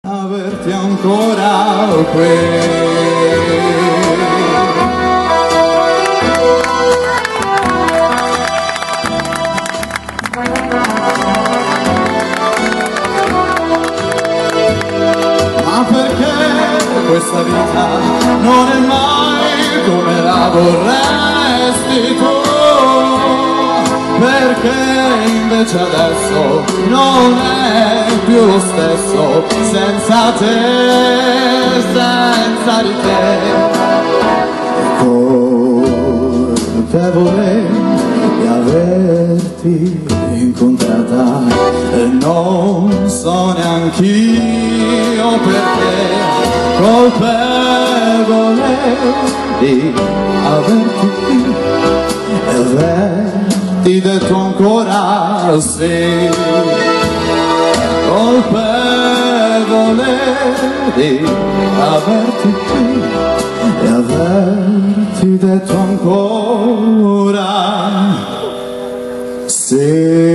Averti ancora qui. Ma perché questa vita non è mai come la vorresti tu? Perché invece adesso non è più lo stesso senza te, senza di te. Colpevole di averti incontrata e non so neanch'io perché. Colpevole di averti qui e averti detto ancora sì. Colpevole di averti qui e averti detto ancora sì.